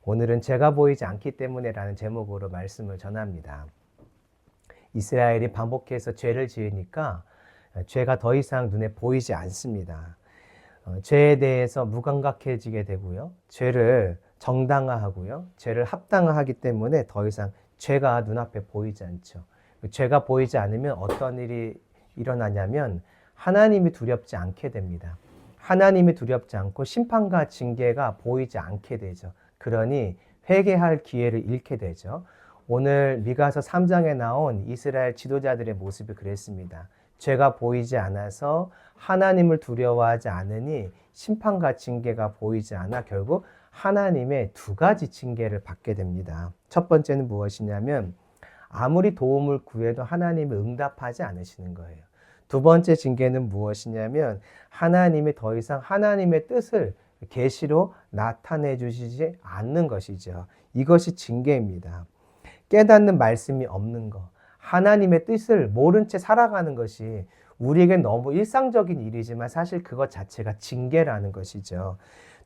오늘은 죄가 보이지 않기 때문에라는 제목으로 말씀을 전합니다. 이스라엘이 반복해서 죄를 지으니까 죄가 더 이상 눈에 보이지 않습니다. 죄에 대해서 무감각해지게 되고요. 죄를 정당화하고요. 죄를 합당화하기 때문에 더 이상 죄가 눈앞에 보이지 않죠. 죄가 보이지 않으면 어떤 일이 일어나냐면 하나님이 두렵지 않게 됩니다. 하나님이 두렵지 않고 심판과 징계가 보이지 않게 되죠. 그러니 회개할 기회를 잃게 되죠. 오늘 미가서 3장에 나온 이스라엘 지도자들의 모습이 그랬습니다. 죄가 보이지 않아서 하나님을 두려워하지 않으니 심판과 징계가 보이지 않아 결국 하나님의 두 가지 징계를 받게 됩니다. 첫 번째는 무엇이냐면 아무리 도움을 구해도 하나님이 응답하지 않으시는 거예요. 두 번째 징계는 무엇이냐면 하나님이 더 이상 하나님의 뜻을 계시로 나타내 주시지 않는 것이죠. 이것이 징계입니다. 깨닫는 말씀이 없는 것, 하나님의 뜻을 모른 채 살아가는 것이 우리에겐 너무 일상적인 일이지만 사실 그것 자체가 징계라는 것이죠.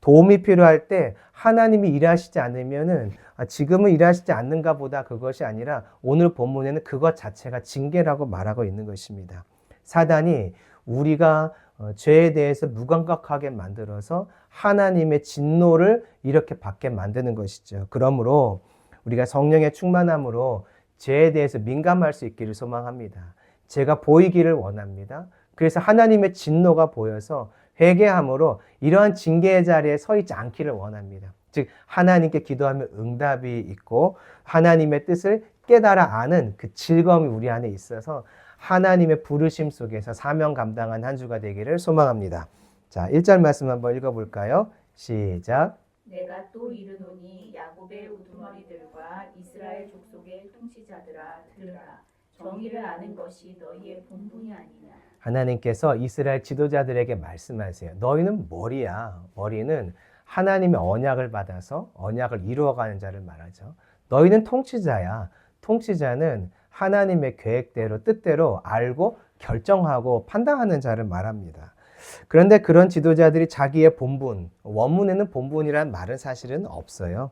도움이 필요할 때 하나님이 일하시지 않으면은 지금은 일하시지 않는가 보다 그것이 아니라 오늘 본문에는 그것 자체가 징계라고 말하고 있는 것입니다. 사단이 우리가 죄에 대해서 무감각하게 만들어서 하나님의 진노를 이렇게 받게 만드는 것이죠. 그러므로 우리가 성령의 충만함으로 죄에 대해서 민감할 수 있기를 소망합니다. 죄가 보이기를 원합니다. 그래서 하나님의 진노가 보여서 회개함으로 이러한 징계의 자리에 서 있지 않기를 원합니다. 즉 하나님께 기도하면 응답이 있고 하나님의 뜻을 깨달아 아는 그 즐거움이 우리 안에 있어서 하나님의 부르심 속에서 사명 감당한 한 주가 되기를 소망합니다. 자, 1절 말씀 한번 읽어볼까요? 시작. 내가 또 이르노니 야곱의 우두머리들과 이스라엘 족속의 통치자들아 들으라. 정의를 아는 것이 너희의 본분이 아니냐. 하나님께서 이스라엘 지도자들에게 말씀하세요. 너희는 머리야. 머리는 하나님의 언약을 받아서 언약을 이루어가는 자를 말하죠. 너희는 통치자야. 통치자는 하나님의 계획대로 뜻대로 알고 결정하고 판단하는 자를 말합니다. 그런데 그런 지도자들이 자기의 본분, 원문에는 본분이란 말은 사실은 없어요.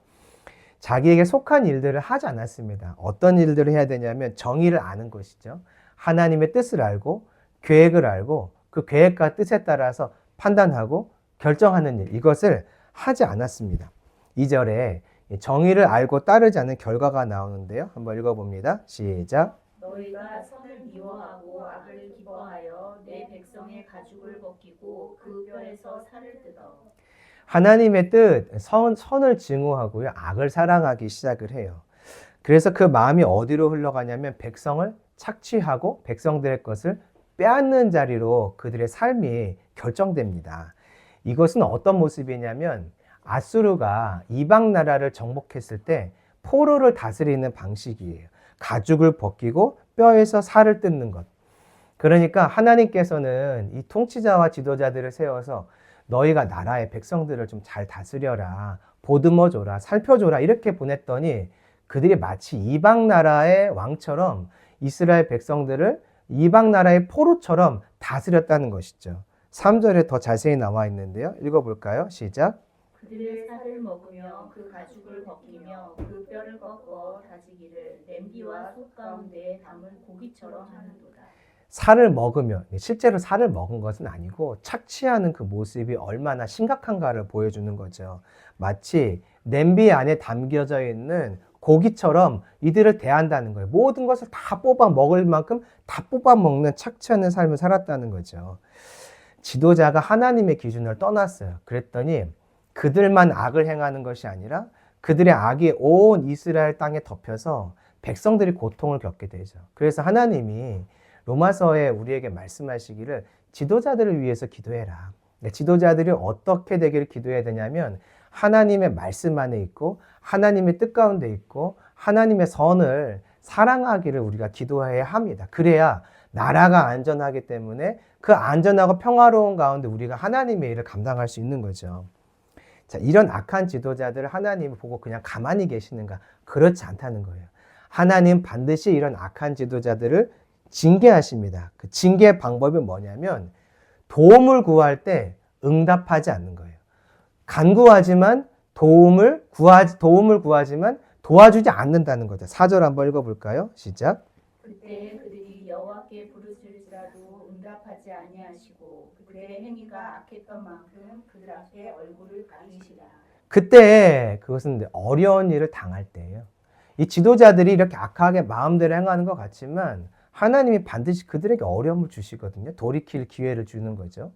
자기에게 속한 일들을 하지 않았습니다. 어떤 일들을 해야 되냐면 정의를 아는 것이죠. 하나님의 뜻을 알고 계획을 알고 그 계획과 뜻에 따라서 판단하고 결정하는 일, 이것을 하지 않았습니다. 2절에 정의를 알고 따르지 않는 결과가 나오는데요. 한번 읽어봅니다. 시작. 너희가 선을 미워하고 악을 기뻐하여 내 백성의 가죽을 벗기고 그 뼈에서 살을 뜯어. 하나님의 뜻, 선을 증오하고요. 악을 사랑하기 시작을 해요. 그래서 그 마음이 어디로 흘러가냐면 백성을 착취하고 백성들의 것을 빼앗는 자리로 그들의 삶이 결정됩니다. 이것은 어떤 모습이냐면 아수르가 이방 나라를 정복했을 때 포로를 다스리는 방식이에요. 가죽을 벗기고 뼈에서 살을 뜯는 것. 그러니까 하나님께서는 이 통치자와 지도자들을 세워서 너희가 나라의 백성들을 좀 잘 다스려라, 보듬어줘라, 살펴줘라 이렇게 보냈더니 그들이 마치 이방 나라의 왕처럼 이스라엘 백성들을 이방 나라의 포로처럼 다스렸다는 것이죠. 3절에 더 자세히 나와 있는데요. 읽어볼까요? 시작. 그들의 살을 먹으며 그 가죽을 벗기며 그 뼈를 꺾어 다지기를 냄비와 솥 가운데에 담은 고기처럼 하는도다. 살을 먹으면 실제로 살을 먹은 것은 아니고 착취하는 그 모습이 얼마나 심각한가를 보여주는 거죠. 마치 냄비 안에 담겨져 있는 고기처럼 이들을 대한다는 거예요. 모든 것을 다 뽑아 먹을 만큼 다 뽑아 먹는 착취하는 삶을 살았다는 거죠. 지도자가 하나님의 기준을 떠났어요. 그랬더니 그들만 악을 행하는 것이 아니라 그들의 악이 온 이스라엘 땅에 덮여서 백성들이 고통을 겪게 되죠. 그래서 하나님이 로마서에 우리에게 말씀하시기를 지도자들을 위해서 기도해라. 지도자들이 어떻게 되기를 기도해야 되냐면 하나님의 말씀 안에 있고 하나님의 뜻 가운데 있고 하나님의 선을 사랑하기를 우리가 기도해야 합니다. 그래야 나라가 안전하기 때문에 그 안전하고 평화로운 가운데 우리가 하나님의 일을 감당할 수 있는 거죠. 자, 이런 악한 지도자들을 하나님이 보고 그냥 가만히 계시는가? 그렇지 않다는 거예요. 하나님 반드시 이런 악한 지도자들을 징계하십니다. 그 징계의 방법이 뭐냐면 도움을 구할 때 응답하지 않는 거예요. 간구하지만 도움을 구하지만 도와주지 않는다는 거죠. 4절 한번 읽어볼까요? 시작. 그때 그들이 여호와께 부르짖을지라도 응답하지 아니하시고 그들의 행위가 악했던 만큼 그들 앞에 얼굴을 가리시라. 그때 그것은 어려운 일을 당할 때예요. 이 지도자들이 이렇게 악하게 마음대로 행하는 것 같지만 하나님이 반드시 그들에게 어려움을 주시거든요. 돌이킬 기회를 주는 거죠.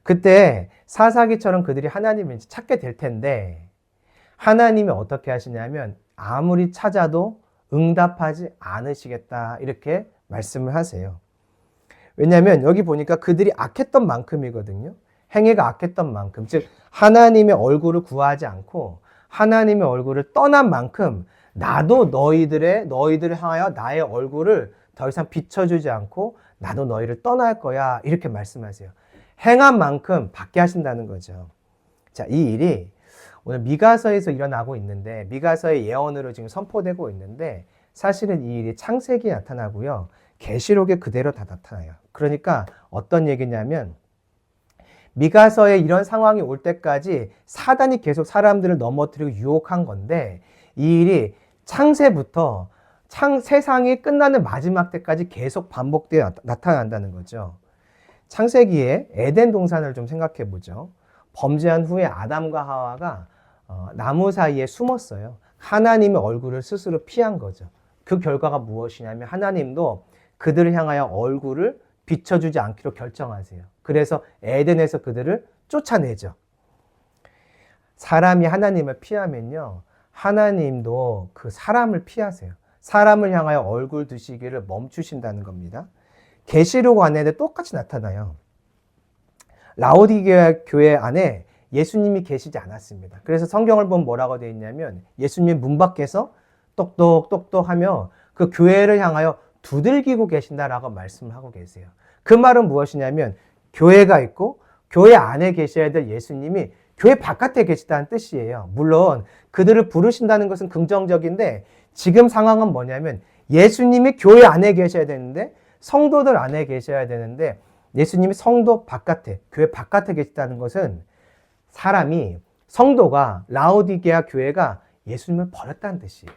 그때 사사기처럼 그들이 하나님을 찾게 될 텐데 하나님이 어떻게 하시냐면 아무리 찾아도 응답하지 않으시겠다 이렇게 말씀을 하세요. 왜냐하면 여기 보니까 그들이 악했던 만큼이거든요. 행위가 악했던 만큼, 즉 하나님의 얼굴을 구하지 않고 하나님의 얼굴을 떠난 만큼 나도 너희들을 향하여 나의 얼굴을 더 이상 비춰주지 않고 나도 너희를 떠날 거야 이렇게 말씀하세요. 행한 만큼 받게 하신다는 거죠. 자, 이 일이 오늘 미가서에서 일어나고 있는데 미가서의 예언으로 지금 선포되고 있는데 사실은 이 일이 창세기에 나타나고요. 계시록에 그대로 다 나타나요. 그러니까 어떤 얘기냐면 미가서에 이런 상황이 올 때까지 사단이 계속 사람들을 넘어뜨리고 유혹한 건데 이 일이 창세부터 세상이 끝나는 마지막 때까지 계속 반복되어 나타난다는 거죠. 창세기에 에덴 동산을 좀 생각해 보죠. 범죄한 후에 아담과 하와가 나무 사이에 숨었어요. 하나님의 얼굴을 스스로 피한 거죠. 그 결과가 무엇이냐면 하나님도 그들을 향하여 얼굴을 비춰주지 않기로 결정하세요. 그래서 에덴에서 그들을 쫓아내죠. 사람이 하나님을 피하면요. 하나님도 그 사람을 피하세요. 사람을 향하여 얼굴 드시기를 멈추신다는 겁니다. 계시록 안에도 똑같이 나타나요. 라오디게아 교회 안에 예수님이 계시지 않았습니다. 그래서 성경을 보면 뭐라고 되어 있냐면 예수님 문 밖에서 똑똑똑똑 하며 그 교회를 향하여 두들기고 계신다라고 말씀을 하고 계세요. 그 말은 무엇이냐면 교회가 있고 교회 안에 계셔야 될 예수님이 교회 바깥에 계시다는 뜻이에요. 물론 그들을 부르신다는 것은 긍정적인데 지금 상황은 뭐냐면 예수님이 교회 안에 계셔야 되는데 성도들 안에 계셔야 되는데 예수님이 성도 바깥에, 교회 바깥에 계시다는 것은 성도가 라오디게아 교회가 예수님을 버렸다는 뜻이에요.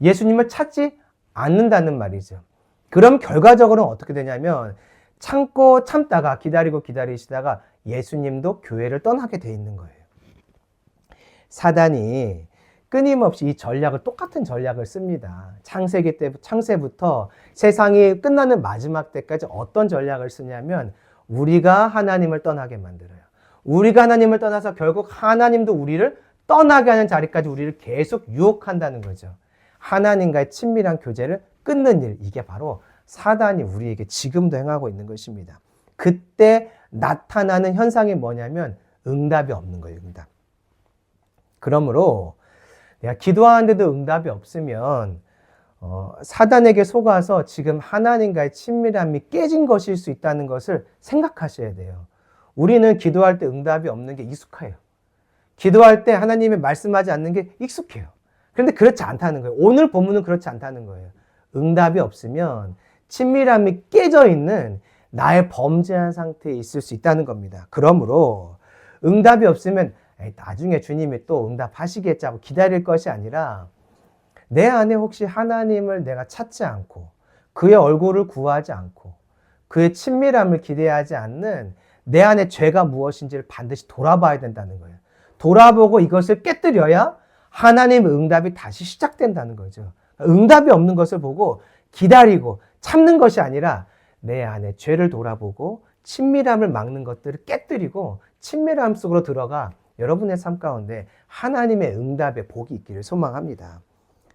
예수님을 찾지 않는다는 말이죠. 그럼 결과적으로는 어떻게 되냐면 참다가 기다리시다가 예수님도 교회를 떠나게 돼 있는 거예요. 사단이 끊임없이 이 똑같은 전략을 씁니다. 창세부터 세상이 끝나는 마지막 때까지 어떤 전략을 쓰냐면 우리가 하나님을 떠나게 만들어요. 우리가 하나님을 떠나서 결국 하나님도 우리를 떠나게 하는 자리까지 우리를 계속 유혹한다는 거죠. 하나님과의 친밀한 교제를 끊는 일, 이게 바로 사단이 우리에게 지금도 행하고 있는 것입니다. 그때 나타나는 현상이 뭐냐면 응답이 없는 거예요. 응답. 그러므로 내가 기도하는데도 응답이 없으면 사단에게 속아서 지금 하나님과의 친밀함이 깨진 것일 수 있다는 것을 생각하셔야 돼요. 우리는 기도할 때 응답이 없는 게 익숙해요. 기도할 때 하나님이 말씀하지 않는 게 익숙해요. 그런데 그렇지 않다는 거예요. 오늘 본문은 그렇지 않다는 거예요. 응답이 없으면 친밀함이 깨져 있는 나의 범죄한 상태에 있을 수 있다는 겁니다. 그러므로 응답이 없으면 나중에 주님이 또 응답하시겠지 하고 기다릴 것이 아니라 내 안에 혹시 하나님을 내가 찾지 않고 그의 얼굴을 구하지 않고 그의 친밀함을 기대하지 않는 내 안에 죄가 무엇인지를 반드시 돌아봐야 된다는 거예요. 돌아보고 이것을 깨뜨려야 하나님의 응답이 다시 시작된다는 거죠. 응답이 없는 것을 보고 기다리고 참는 것이 아니라 내 안에 죄를 돌아보고 친밀함을 막는 것들을 깨뜨리고 친밀함 속으로 들어가 여러분의 삶 가운데 하나님의 응답의 복이 있기를 소망합니다.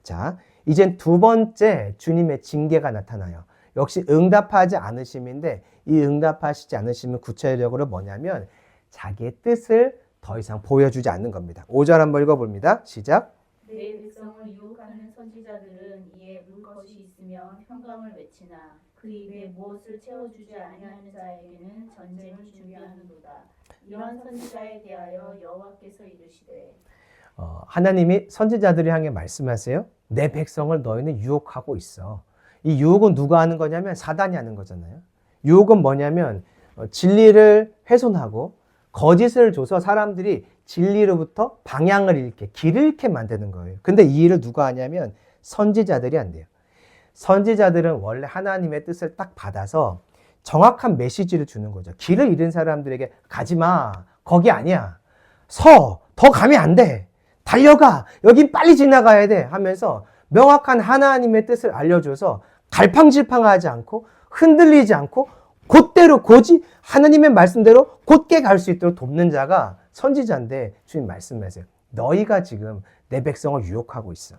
자, 이젠 두 번째 주님의 징계가 나타나요. 역시 응답하지 않으심인데 이 응답하시지 않으심은 구체적으로 뭐냐면 자기의 뜻을 더 이상 보여주지 않는 겁니다. 5절 한번 읽어봅니다. 시작. 내 백성을 유혹하는 선지자들은 이에 물 것이 있으며 평강을 외치나 그 입에 무엇을 채워주지 아니하는 자에게는 전쟁을 준비하는도다. 이런 선지자에 대하여 여호와께서 이르시되 하나님이 선지자들을 향해 말씀하세요. 내 백성을 너희는 유혹하고 있어. 이 유혹은 누가 하는 거냐면 사단이 하는 거잖아요. 유혹은 뭐냐면 진리를 훼손하고 거짓을 줘서 사람들이 진리로부터 방향을 잃게, 길을 잃게 만드는 거예요. 근데 이 일을 누가 하냐면 선지자들이 한대요. 선지자들은 원래 하나님의 뜻을 딱 받아서 정확한 메시지를 주는 거죠. 길을 잃은 사람들에게 가지 마. 거기 아니야. 더 가면 안 돼. 달려가. 여긴 빨리 지나가야 돼. 하면서 명확한 하나님의 뜻을 알려줘서 갈팡질팡하지 않고 흔들리지 않고 곧대로 고지 하나님의 말씀대로 곧게 갈 수 있도록 돕는 자가 선지자인데 주님 말씀하세요. 너희가 지금 내 백성을 유혹하고 있어.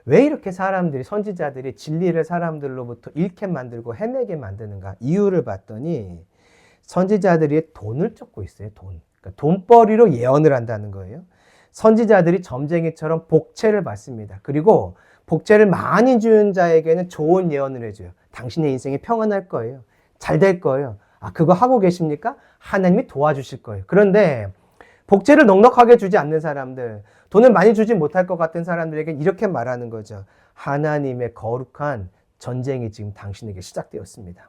왜 이렇게 사람들이 선지자들이 진리를 사람들로부터 잃게 만들고 헤매게 만드는가? 이유를 봤더니 선지자들이 돈을 쫓고 있어요. 그러니까 돈벌이로 예언을 한다는 거예요. 선지자들이 점쟁이처럼 복채를 받습니다. 그리고 복채를 많이 주는 자에게는 좋은 예언을 해줘요. 당신의 인생이 평안할 거예요. 잘 될 거예요. 그거 하고 계십니까? 하나님이 도와주실 거예요. 그런데 복채를 넉넉하게 주지 않는 사람들, 돈을 많이 주지 못할 것 같은 사람들에게 이렇게 말하는 거죠. 하나님의 거룩한 전쟁이 지금 당신에게 시작되었습니다.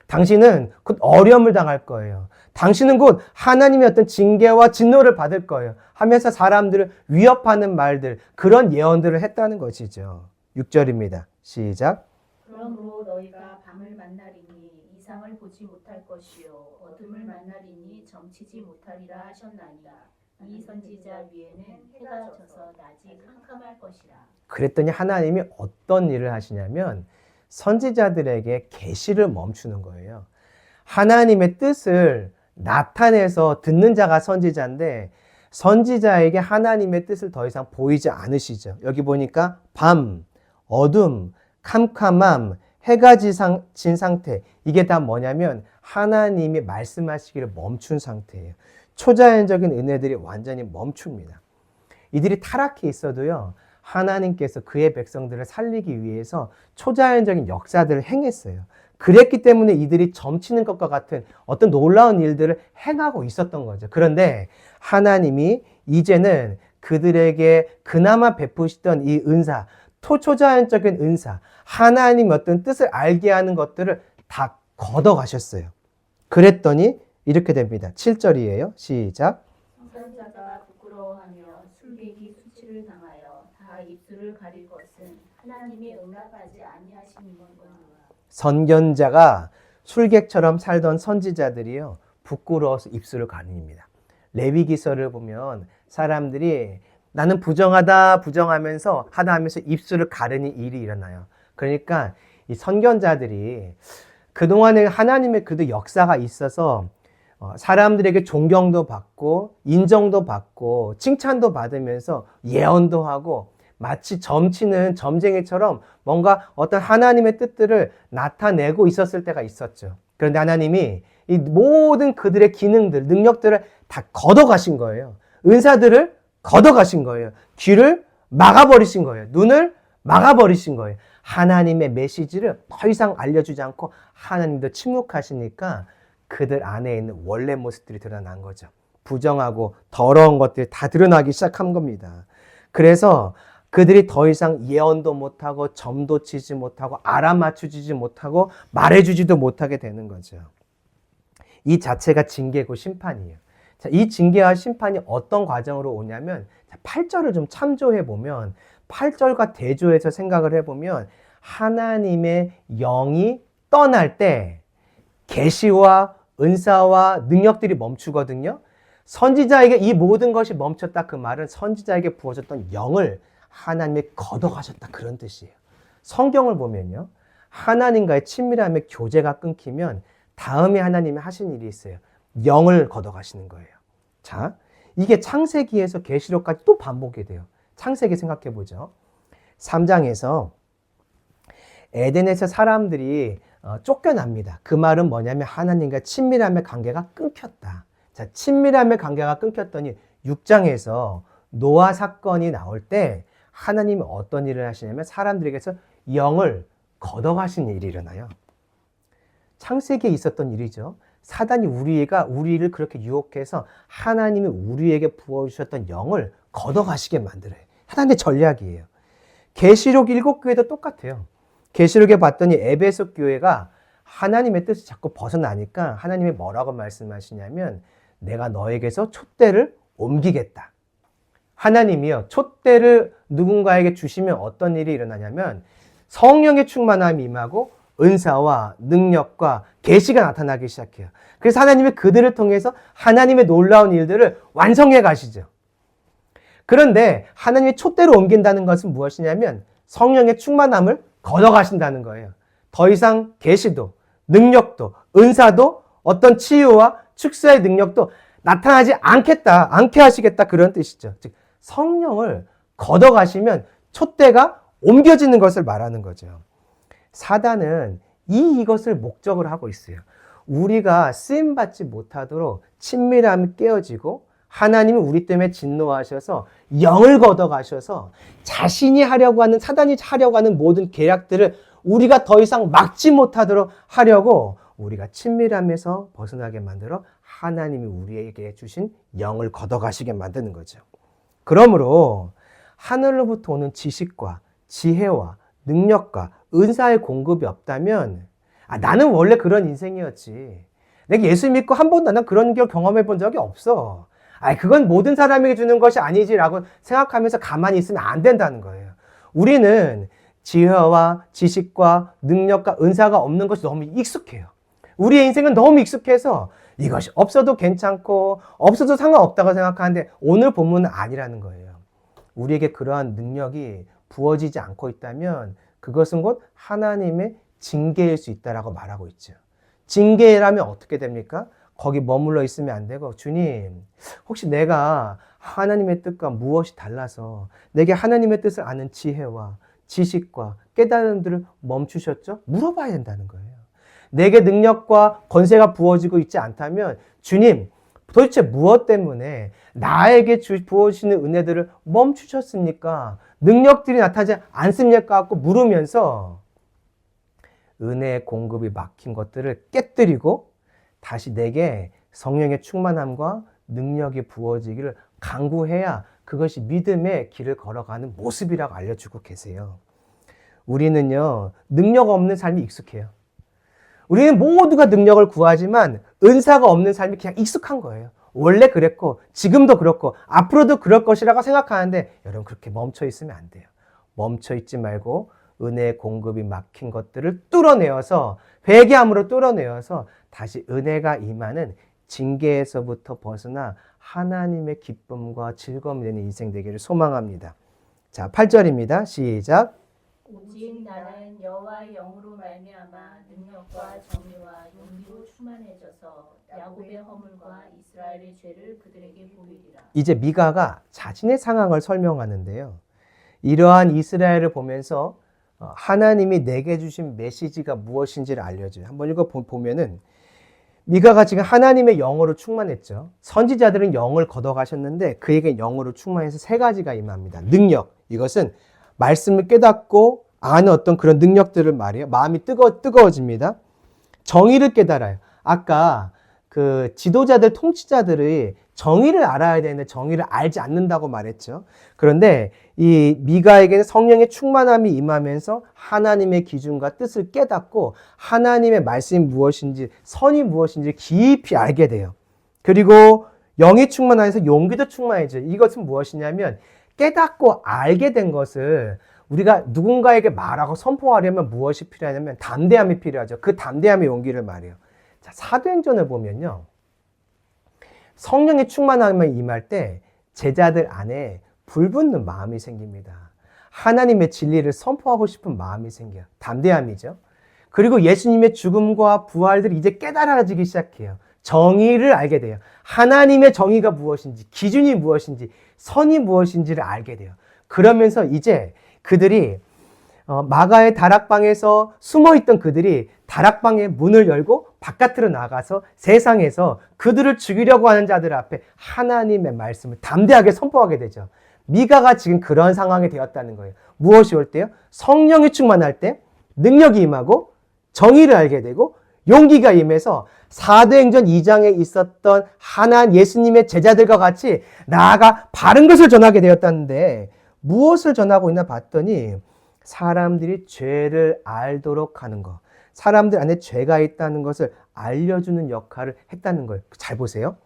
당신은 곧 어려움을 당할 거예요. 당신은 곧 하나님의 어떤 징계와 진노를 받을 거예요. 하면서 사람들을 위협하는 말들, 그런 예언들을 했다는 것이죠. 6절입니다. 시작. 그러므로 너희가 밤을 만나리니 이상을 보지 못할 것이요 어둠을 만나리니 점치지 못하리라 하셨나니라. 이 선지자 위에는 해가 져서 낮이 캄캄할 것이라. 그랬더니 하나님이 어떤 일을 하시냐면 선지자들에게 계시를 멈추는 거예요. 하나님의 뜻을 나타내서 듣는 자가 선지자인데 선지자에게 하나님의 뜻을 더 이상 보이지 않으시죠. 여기 보니까 밤, 어둠, 캄캄함, 해가 진 상태, 이게 다 뭐냐면 하나님이 말씀하시기를 멈춘 상태예요. 초자연적인 은혜들이 완전히 멈춥니다. 이들이 타락해 있어도요, 하나님께서 그의 백성들을 살리기 위해서 초자연적인 역사들을 행했어요. 그랬기 때문에 이들이 점치는 것과 같은 어떤 놀라운 일들을 행하고 있었던 거죠. 그런데 하나님이 이제는 그들에게 그나마 베푸시던 이 은사, 초자연적인 은사, 하나님의 어떤 뜻을 알게 하는 것들을 다 걷어가셨어요. 그랬더니 이렇게 됩니다. 7절이에요. 시작. 선자가 부끄러워하며 술객이 수치를 당하여 다 입술을 가릴 것은 하나님이 응답하지 아니하심이니라. 선견자가 술객처럼 살던 선지자들이요, 부끄러워서 입술을 가립니다. 레위기서를 보면 사람들이 나는 부정하다 부정하면서 하다 하면서 입술을 가르는 일이 일어나요. 그러니까 이 선견자들이 그동안에 하나님의 그래도 역사가 있어서 사람들에게 존경도 받고 인정도 받고 칭찬도 받으면서 예언도 하고 마치 점치는 점쟁이처럼 뭔가 어떤 하나님의 뜻들을 나타내고 있었을 때가 있었죠. 그런데 하나님이 이 모든 그들의 기능들, 능력들을 다 걷어가신 거예요. 은사들을 걷어가신 거예요. 귀를 막아버리신 거예요. 눈을 막아버리신 거예요. 하나님의 메시지를 더 이상 알려주지 않고 하나님도 침묵하시니까 그들 안에 있는 원래 모습들이 드러난 거죠. 부정하고 더러운 것들이 다 드러나기 시작한 겁니다. 그래서 그들이 더 이상 예언도 못하고 점도 치지 못하고 알아맞추지 못하고 말해주지도 못하게 되는 거죠. 이 자체가 징계고 심판이에요. 자, 이 징계와 심판이 어떤 과정으로 오냐면 8절을 좀 참조해 보면 8절과 대조해서 생각을 해보면 하나님의 영이 떠날 때 계시와 은사와 능력들이 멈추거든요. 선지자에게 이 모든 것이 멈췄다, 그 말은 선지자에게 부어졌던 영을 하나님이 걷어가셨다, 그런 뜻이에요. 성경을 보면요, 하나님과의 친밀함의 교제가 끊기면 다음에 하나님이 하신 일이 있어요. 영을 걷어가시는 거예요. 자, 이게 창세기에서 계시록까지 또 반복이 돼요. 창세기 생각해 보죠. 3장에서 에덴에서 사람들이 쫓겨납니다. 그 말은 뭐냐면 하나님과 친밀함의 관계가 끊겼다. 자, 친밀함의 관계가 끊겼더니 6장에서 노아 사건이 나올 때 하나님이 어떤 일을 하시냐면 사람들에게서 영을 걷어가신 일이 일어나요. 창세기에 있었던 일이죠. 사단이 우리를 그렇게 유혹해서 하나님이 우리에게 부어주셨던 영을 걷어가시게 만들어요. 사단의 전략이에요. 계시록 7교회도 똑같아요. 계시록에 봤더니 에베소 교회가 하나님의 뜻을 자꾸 벗어나니까 하나님이 뭐라고 말씀하시냐면 내가 너에게서 촛대를 옮기겠다. 하나님이요, 촛대를 누군가에게 주시면 어떤 일이 일어나냐면 성령의 충만함이 임하고 은사와 능력과 계시가 나타나기 시작해요. 그래서 하나님이 그들을 통해서 하나님의 놀라운 일들을 완성해 가시죠. 그런데 하나님이 촛대로 옮긴다는 것은 무엇이냐면 성령의 충만함을 걷어가신다는 거예요. 더 이상 계시도, 능력도, 은사도, 어떤 치유와 축사의 능력도 나타나지 않게 하시겠다, 그런 뜻이죠. 즉 성령을 걷어가시면 촛대가 옮겨지는 것을 말하는 거죠. 사단은 이것을 목적으로 하고 있어요. 우리가 쓰임받지 못하도록 친밀함이 깨어지고 하나님은 우리 때문에 진노하셔서 영을 걷어가셔서 자신이 하려고 하는, 사단이 하려고 하는 모든 계략들을 우리가 더 이상 막지 못하도록 하려고 우리가 친밀함에서 벗어나게 만들어 하나님이 우리에게 주신 영을 걷어가시게 만드는 거죠. 그러므로 하늘로부터 오는 지식과 지혜와 능력과 은사의 공급이 없다면 나는 원래 그런 인생이었지. 내가 예수 믿고 한 번도 난 그런 걸 경험해 본 적이 없어. 그건 모든 사람에게 주는 것이 아니지라고 생각하면서 가만히 있으면 안 된다는 거예요. 우리는 지혜와 지식과 능력과 은사가 없는 것이 너무 익숙해요. 우리의 인생은 너무 익숙해서 이것이 없어도 괜찮고 없어도 상관없다고 생각하는데 오늘 본문은 아니라는 거예요. 우리에게 그러한 능력이 부어지지 않고 있다면 그것은 곧 하나님의 징계일 수 있다라고 말하고 있죠. 징계라면 어떻게 됩니까? 거기 머물러 있으면 안 되고, 주님, 혹시 내가 하나님의 뜻과 무엇이 달라서 내게 하나님의 뜻을 아는 지혜와 지식과 깨달음들을 멈추셨죠? 물어봐야 된다는 거예요. 내게 능력과 권세가 부어지고 있지 않다면 주님, 도대체 무엇 때문에 나에게 부어주시는 은혜들을 멈추셨습니까? 능력들이 나타나지 않습니까? 하고 물으면서 은혜의 공급이 막힌 것들을 깨뜨리고 다시 내게 성령의 충만함과 능력이 부어지기를 간구해야 그것이 믿음의 길을 걸어가는 모습이라고 알려주고 계세요. 우리는요, 능력 없는 삶이 익숙해요. 우리는 모두가 능력을 구하지만 은사가 없는 삶이 그냥 익숙한 거예요. 원래 그랬고 지금도 그렇고 앞으로도 그럴 것이라고 생각하는데 여러분, 그렇게 멈춰 있으면 안 돼요. 멈춰 있지 말고 은혜의 공급이 막힌 것들을 뚫어내어서, 회개함으로 뚫어내어서 다시 은혜가 임하는 징계에서부터 벗어나 하나님의 기쁨과 즐거움이 되는 인생 되기를 소망합니다. 자, 8절입니다. 시작. 오직 나는 여호와의 영으로 말미암아 능력과 정의와 용기로 충만해져서 야곱의 허물과 이스라엘의 죄를 그들에게 보이리라. 이제 미가가 자신의 상황을 설명하는데요. 이러한 이스라엘을 보면서 하나님이 내게 주신 메시지가 무엇인지를 알려줘요. 한번 읽어보면은 미가가 지금 하나님의 영으로 충만했죠. 선지자들은 영을 걷어가셨는데 그에게 영으로 충만해서 세 가지가 임합니다. 능력, 이것은 말씀을 깨닫고 아는 어떤 그런 능력들을 말해요. 마음이 뜨거워집니다. 정의를 깨달아요. 아까 그 지도자들, 통치자들이 정의를 알아야 되는데 정의를 알지 않는다고 말했죠. 그런데 이 미가에게는 성령의 충만함이 임하면서 하나님의 기준과 뜻을 깨닫고 하나님의 말씀이 무엇인지, 선이 무엇인지 깊이 알게 돼요. 그리고 영이 충만하면서 용기도 충만해져요. 이것은 무엇이냐면 깨닫고 알게 된 것을 우리가 누군가에게 말하고 선포하려면 무엇이 필요하냐면 담대함이 필요하죠. 그 담대함의 용기를 말해요. 자, 사도행전을 보면요, 성령의 충만함이 임할 때 제자들 안에 불붙는 마음이 생깁니다. 하나님의 진리를 선포하고 싶은 마음이 생겨요. 담대함이죠. 그리고 예수님의 죽음과 부활들이 이제 깨달아지기 시작해요. 정의를 알게 돼요. 하나님의 정의가 무엇인지, 기준이 무엇인지, 선이 무엇인지를 알게 돼요. 그러면서 이제 그들이 마가의 다락방에서 숨어있던 그들이 다락방의 문을 열고 바깥으로 나가서 세상에서 그들을 죽이려고 하는 자들 앞에 하나님의 말씀을 담대하게 선포하게 되죠. 미가가 지금 그런 상황이 되었다는 거예요. 무엇이 올 때요? 성령이 충만할 때 능력이 임하고 정의를 알게 되고 용기가 임해서 사도행전 2장에 있었던 예수님의 제자들과 같이 나아가 바른 것을 전하게 되었다는데 무엇을 전하고 있나 봤더니 사람들이 죄를 알도록 하는 것, 사람들 안에 죄가 있다는 것을 알려주는 역할을 했다는 거예요. 잘 보세요.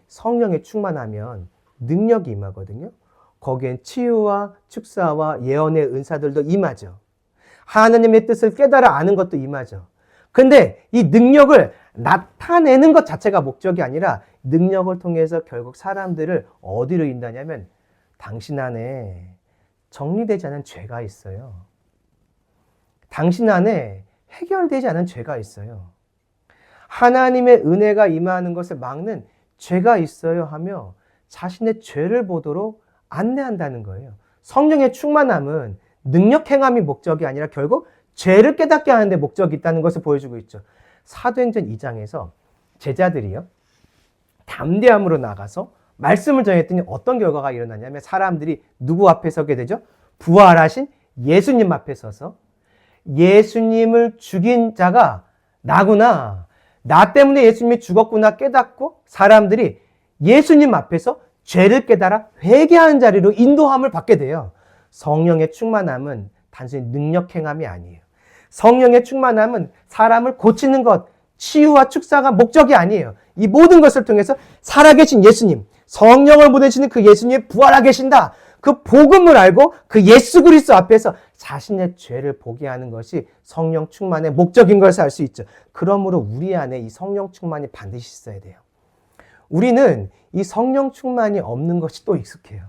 성령에 충만하면 능력이 임하거든요. 거기엔 치유와 축사와 예언의 은사들도 임하죠. 하나님의 뜻을 깨달아 아는 것도 임하죠. 근데 이 능력을 나타내는 것 자체가 목적이 아니라 능력을 통해서 결국 사람들을 어디로 인도하냐면 당신 안에 정리되지 않은 죄가 있어요. 당신 안에 해결되지 않은 죄가 있어요. 하나님의 은혜가 임하는 것을 막는 죄가 있어요 하며 자신의 죄를 보도록 안내한다는 거예요. 성령의 충만함은 능력 행함이 목적이 아니라 결국 죄를 깨닫게 하는 데 목적이 있다는 것을 보여주고 있죠. 사도행전 2장에서 제자들이요, 담대함으로 나가서 말씀을 전했더니 어떤 결과가 일어나냐면 사람들이 누구 앞에 서게 되죠? 부활하신 예수님 앞에 서서 예수님을 죽인 자가 나구나, 나 때문에 예수님이 죽었구나 깨닫고 사람들이 예수님 앞에서 죄를 깨달아 회개하는 자리로 인도함을 받게 돼요. 성령의 충만함은 단순히 능력 행함이 아니에요. 성령의 충만함은 사람을 고치는 것, 치유와 축사가 목적이 아니에요. 이 모든 것을 통해서 살아계신 예수님, 성령을 보내시는 그 예수님이 부활하 계신다. 그 복음을 알고 그 예수 그리스도 앞에서 자신의 죄를 보게 하는 것이 성령 충만의 목적인 것을 알 수 있죠. 그러므로 우리 안에 이 성령 충만이 반드시 있어야 돼요. 우리는 이 성령 충만이 없는 것이 또 익숙해요.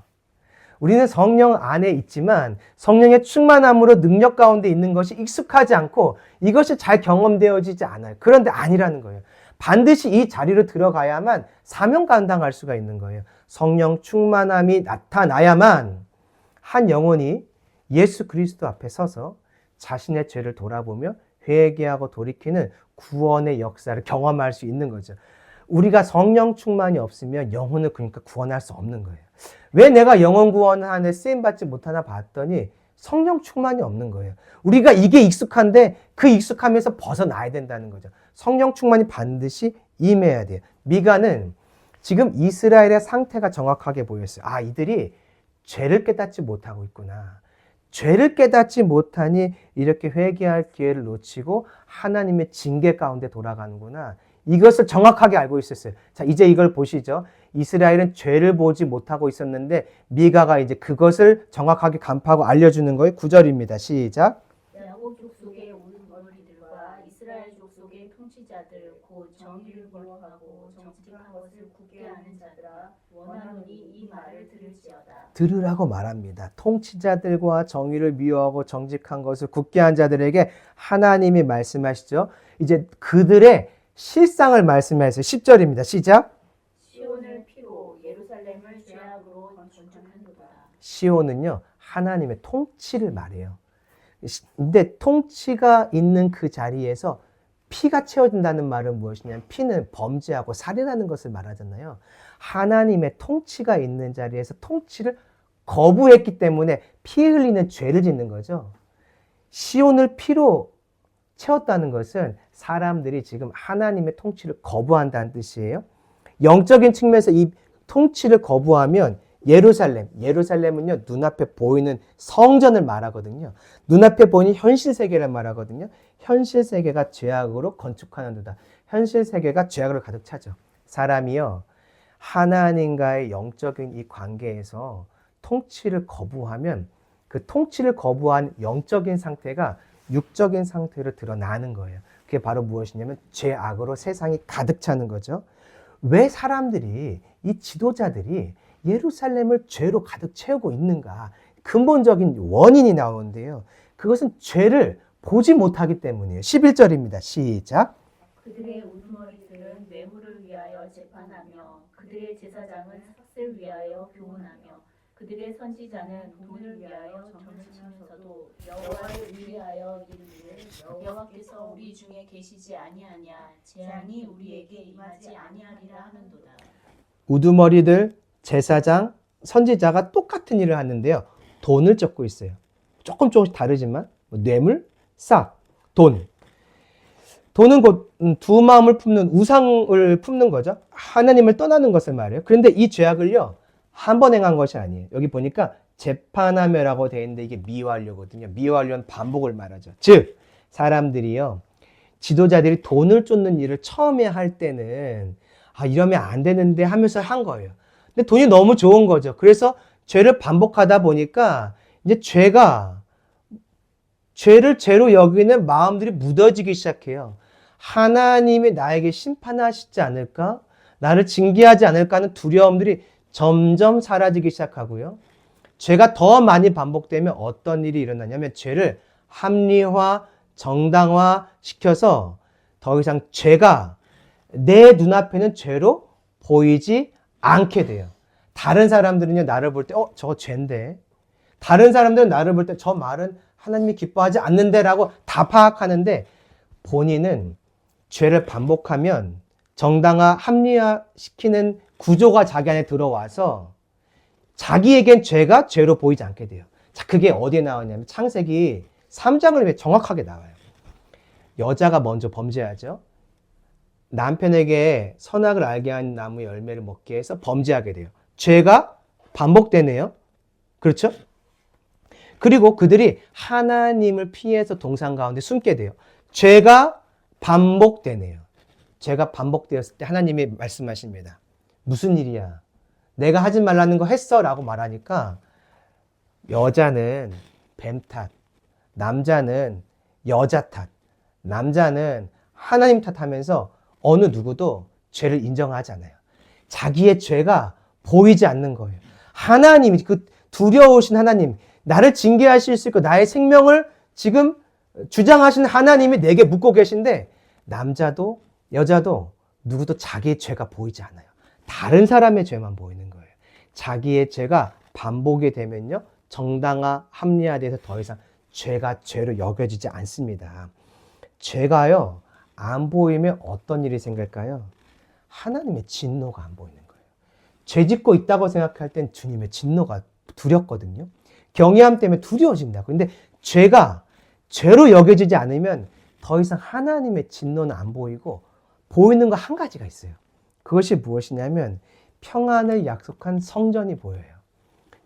우리는 성령 안에 있지만 성령의 충만함으로 능력 가운데 있는 것이 익숙하지 않고 이것이 잘 경험되어지지 않아요. 그런데 아니라는 거예요. 반드시 이 자리로 들어가야만 사명 감당할 수가 있는 거예요. 성령 충만함이 나타나야만 한 영혼이 예수 그리스도 앞에 서서 자신의 죄를 돌아보며 회개하고 돌이키는 구원의 역사를 경험할 수 있는 거죠. 우리가 성령 충만이 없으면 영혼을 그러니까 구원할 수 없는 거예요. 왜 내가 영혼 구원하는 쓰임받지 못하나 봤더니 성령 충만이 없는 거예요. 우리가 이게 익숙한데 그 익숙함에서 벗어나야 된다는 거죠. 성령 충만이 반드시 임해야 돼요. 미가는 지금 이스라엘의 상태가 정확하게 보였어요. 아, 이들이 죄를 깨닫지 못하고 있구나. 죄를 깨닫지 못하니 이렇게 회개할 기회를 놓치고 하나님의 징계 가운데 돌아가는구나. 이것을 정확하게 알고 있었어요. 자, 이제 이걸 보시죠. 이스라엘은 죄를 보지 못하고 있었는데 미가가 이제 그것을 정확하게 간파하고 알려주는 거예요. 9절입니다. 시작. 야곱 족속의 어머니들과 이스라엘 족속의 통치자들 곧 정의를 거룩하고 정직한 것을 굳게 하는 자들아 원하노니 이 말을 들을지어다. 들으라고 말합니다. 통치자들과 정의를 미워하고 정직한 것을 굳게 한 자들에게 하나님이 말씀하시죠. 이제 그들의 실상을 말씀하세요. 10절입니다. 시작. 시온을 피로 예루살렘을 죄악으로 건축한도다. 시온은요, 하나님의 통치를 말해요. 근데 통치가 있는 그 자리에서 피가 채워진다는 말은 무엇이냐면 피는 범죄하고 살인하는 것을 말하잖아요. 하나님의 통치가 있는 자리에서 통치를 거부했기 때문에 피 흘리는 죄를 짓는 거죠. 시온을 피로 채웠다는 것은 사람들이 지금 하나님의 통치를 거부한다는 뜻이에요. 영적인 측면에서 이 통치를 거부하면 예루살렘은요, 눈앞에 보이는 성전을 말하거든요. 눈앞에 보이는 현실 세계를 말하거든요. 현실 세계가 죄악으로 건축하는도다. 현실 세계가 죄악으로 가득 차죠. 사람이요, 하나님과의 영적인 이 관계에서 통치를 거부하면 그 통치를 거부한 영적인 상태가 육적인 상태로 드러나는 거예요. 그게 바로 무엇이냐면 죄악으로 세상이 가득 차는 거죠. 왜 사람들이, 이 지도자들이 예루살렘을 죄로 가득 채우고 있는가? 근본적인 원인이 나오는데요. 그것은 죄를 보지 못하기 때문이에요. 11절입니다. 시작. 그들의 우두머리들은 뇌물을 위하여 재판하며 그들의 제사장은 삭슬 위하여 교훈하며 그들의 선지자는 돈을 위하여 점을 치면서도 여호와를 위하여 이르기를 여호와께서 우리 중에 계시지 아니하냐 재앙이 우리에게 임하지 아니하리라 하는도다. 우두머리들, 제사장, 선지자가 똑같은 일을 하는데요. 돈을 쫓고 있어요. 조금씩 다르지만 뇌물, 싹, 돈. 돈은 곧 두 마음을 품는 우상을 품는 거죠. 하나님을 떠나는 것을 말해요. 그런데 이 죄악을요, 한 번 행한 것이 아니에요. 여기 보니까 재판하며라고 되어 있는데 이게 미완료거든요. 미완료는 반복을 말하죠. 즉 사람들이요, 지도자들이 돈을 쫓는 일을 처음에 할 때는 아, 이러면 안 되는데 하면서 한 거예요. 근데 돈이 너무 좋은 거죠. 그래서 죄를 반복하다 보니까 이제 죄를 죄로 여기는 마음들이 묻어지기 시작해요. 하나님이 나에게 심판하시지 않을까? 나를 징계하지 않을까 하는 두려움들이 점점 사라지기 시작하고요. 죄가 더 많이 반복되면 어떤 일이 일어나냐면 죄를 합리화, 정당화 시켜서 더 이상 죄가 내 눈앞에는 죄로 보이지 않게 돼요. 다른 사람들은요, 나를 볼 때, 저거 죄인데. 다른 사람들은 나를 볼 때, 저 말은 하나님이 기뻐하지 않는데 라고 다 파악하는데, 본인은 죄를 반복하면 정당화, 합리화시키는 구조가 자기 안에 들어와서 자기에겐 죄가 죄로 보이지 않게 돼요. 자, 그게 어디에 나오냐면 창세기 3장을 정확하게 나와요. 여자가 먼저 범죄하죠. 남편에게 선악을 알게 한 나무 열매를 먹게 해서 범죄하게 돼요. 죄가 반복되네요. 그렇죠? 그리고 그들이 하나님을 피해서 동산 가운데 숨게 돼요. 죄가 반복되네요. 죄가 반복되었을 때 하나님이 말씀하십니다. 무슨 일이야? 내가 하지 말라는 거 했어? 라고 말하니까 여자는 뱀 탓, 남자는 여자 탓, 남자는 하나님 탓하면서 어느 누구도 죄를 인정하지 않아요. 자기의 죄가 보이지 않는 거예요. 하나님이, 그 두려우신 하나님, 나를 징계하실 수 있고 나의 생명을 지금 주장하시는 하나님이 내게 묻고 계신데 남자도 여자도 누구도 자기의 죄가 보이지 않아요. 다른 사람의 죄만 보이는 거예요. 자기의 죄가 반복이 되면요, 정당화, 합리화돼서 더 이상 죄가 죄로 여겨지지 않습니다. 죄가요, 안 보이면 어떤 일이 생길까요? 하나님의 진노가 안 보이는 거예요. 죄 짓고 있다고 생각할 땐 주님의 진노가 두렵거든요. 경외함 때문에 두려워진다고. 근데 죄가 죄로 여겨지지 않으면 더 이상 하나님의 진노는 안 보이고 보이는 거 한 가지가 있어요. 그것이 무엇이냐면 평안을 약속한 성전이 보여요.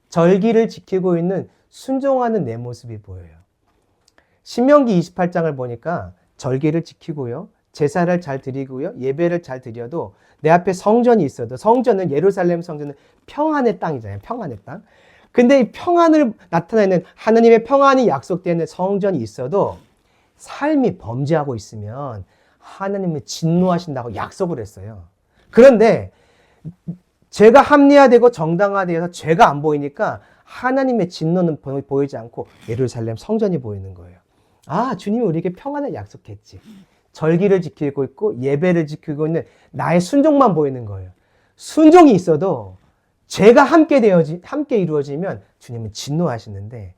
절기를 지키고 있는 순종하는 내 모습이 보여요. 신명기 28장을 보니까 절기를 지키고요, 제사를 잘 드리고요, 예배를 잘 드려도 내 앞에 성전이 있어도, 성전은 예루살렘 성전은 평안의 땅이잖아요. 평안의 땅. 근데 이 평안을 나타내는 하나님의 평안이 약속되는 성전이 있어도 삶이 범죄하고 있으면 하나님이 진노하신다고 약속을 했어요. 그런데 죄가 합리화되고 정당화되어서 죄가 안 보이니까 하나님의 진노는 보이지 않고 예루살렘 성전이 보이는 거예요. 아, 주님이 우리에게 평안을 약속했지. 절기를 지키고 있고 예배를 지키고 있는 나의 순종만 보이는 거예요. 순종이 있어도 죄가 함께 이루어지면 주님은 진노하시는데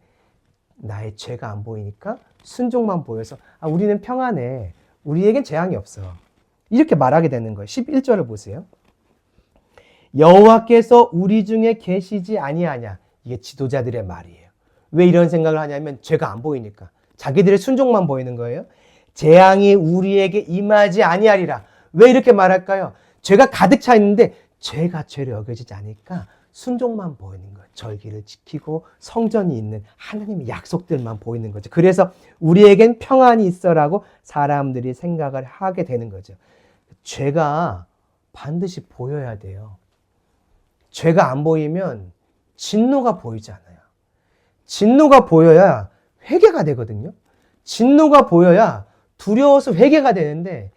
나의 죄가 안 보이니까 순종만 보여서 우리는 평안해. 우리에겐 재앙이 없어. 이렇게 말하게 되는 거예요. 11절을 보세요. 여호와께서 우리 중에 계시지 아니하냐. 이게 지도자들의 말이에요. 왜 이런 생각을 하냐면 죄가 안 보이니까. 자기들의 순종만 보이는 거예요. 재앙이 우리에게 임하지 아니하리라. 왜 이렇게 말할까요? 죄가 가득 차 있는데 죄가 죄로 여겨지지 않으니까 순종만 보이는 거예요. 절기를 지키고 성전이 있는 하나님의 약속들만 보이는 거죠. 그래서 우리에겐 평안이 있어라고 사람들이 생각을 하게 되는 거죠. 죄가 반드시 보여야 돼요. 죄가 안 보이면 진노가 보이지 않아요. 진노가 보여야 회개가 되거든요. 진노가 보여야 두려워서 회개가 되는데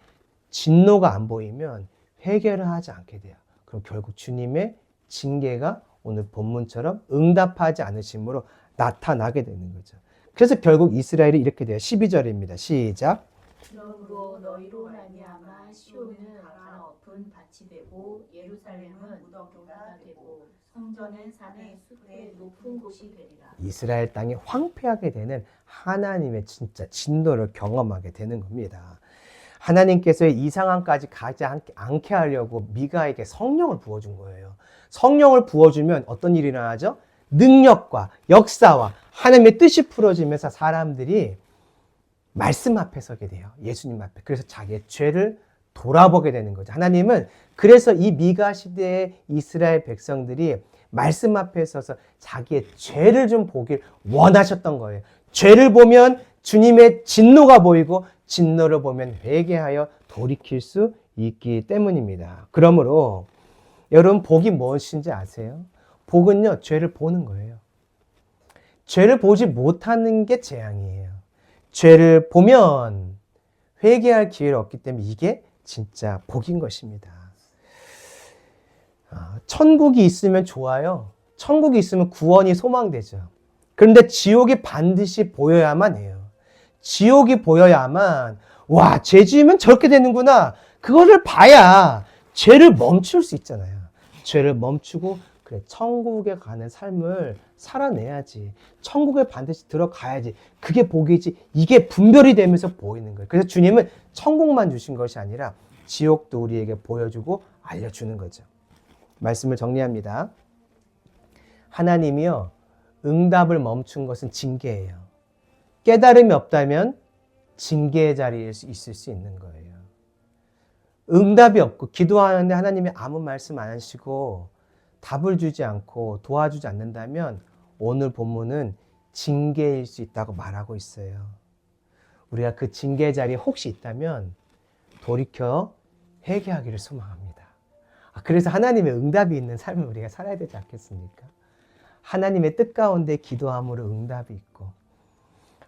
진노가 안 보이면 회개를 하지 않게 돼요. 그럼 결국 주님의 징계가 오늘 본문처럼 응답하지 않으심으로 나타나게 되는 거죠. 그래서 결국 이스라엘이 이렇게 돼요. 12절입니다. 시작. 그러므로 너희로 말미암아 시온은 갈아엎은 밭이 되고 예루살렘은 무덤가 되고 성전은 산의 숲의 높은 곳이 되리라. 이스라엘 땅이 황폐하게 되는 하나님의 진짜 진노를 경험하게 되는 겁니다. 하나님께서 이 상황까지 가지 않게 하려고 미가에게 성령을 부어준 거예요. 성령을 부어주면 어떤 일이 일어나죠? 능력과 역사와 하나님의 뜻이 풀어지면서 사람들이 말씀 앞에 서게 돼요. 예수님 앞에. 그래서 자기의 죄를 돌아보게 되는 거죠. 하나님은 그래서 이 미가 시대의 이스라엘 백성들이 말씀 앞에 서서 자기의 죄를 좀 보길 원하셨던 거예요. 죄를 보면 주님의 진노가 보이고 진노를 보면 회개하여 돌이킬 수 있기 때문입니다. 그러므로 여러분 복이 무엇인지 아세요? 복은요, 죄를 보는 거예요. 죄를 보지 못하는 게 재앙이에요. 죄를 보면 회개할 기회를 얻기 때문에 이게 진짜 복인 것입니다. 천국이 있으면 좋아요. 천국이 있으면 구원이 소망되죠. 그런데 지옥이 반드시 보여야만 해요. 지옥이 보여야만 와, 죄 지으면 저렇게 되는구나. 그거를 봐야 죄를 멈출 수 있잖아요. 죄를 멈추고 그래, 천국에 가는 삶을 살아내야지. 천국에 반드시 들어가야지. 그게 복이지. 이게 분별이 되면서 보이는 거예요. 그래서 주님은 천국만 주신 것이 아니라 지옥도 우리에게 보여주고 알려주는 거죠. 말씀을 정리합니다. 하나님이요, 응답을 멈춘 것은 징계예요. 깨달음이 없다면 징계의 자리에 있을 수 있는 거예요. 응답이 없고 기도하는데 하나님이 아무 말씀 안 하시고 답을 주지 않고 도와주지 않는다면 오늘 본문은 징계일 수 있다고 말하고 있어요. 우리가 그 징계의 자리에 혹시 있다면 돌이켜 회개하기를 소망합니다. 그래서 하나님의 응답이 있는 삶을 우리가 살아야 되지 않겠습니까? 하나님의 뜻 가운데 기도함으로 응답이 있고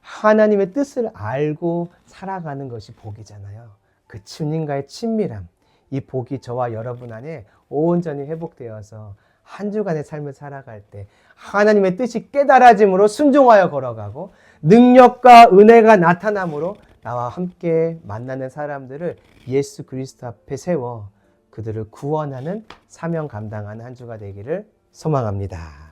하나님의 뜻을 알고 살아가는 것이 복이잖아요. 그 주님과의 친밀함, 이 복이 저와 여러분 안에 온전히 회복되어서 한 주간의 삶을 살아갈 때 하나님의 뜻이 깨달아짐으로 순종하여 걸어가고 능력과 은혜가 나타남으로 나와 함께 만나는 사람들을 예수 그리스도 앞에 세워 그들을 구원하는 사명 감당하는 한 주가 되기를 소망합니다.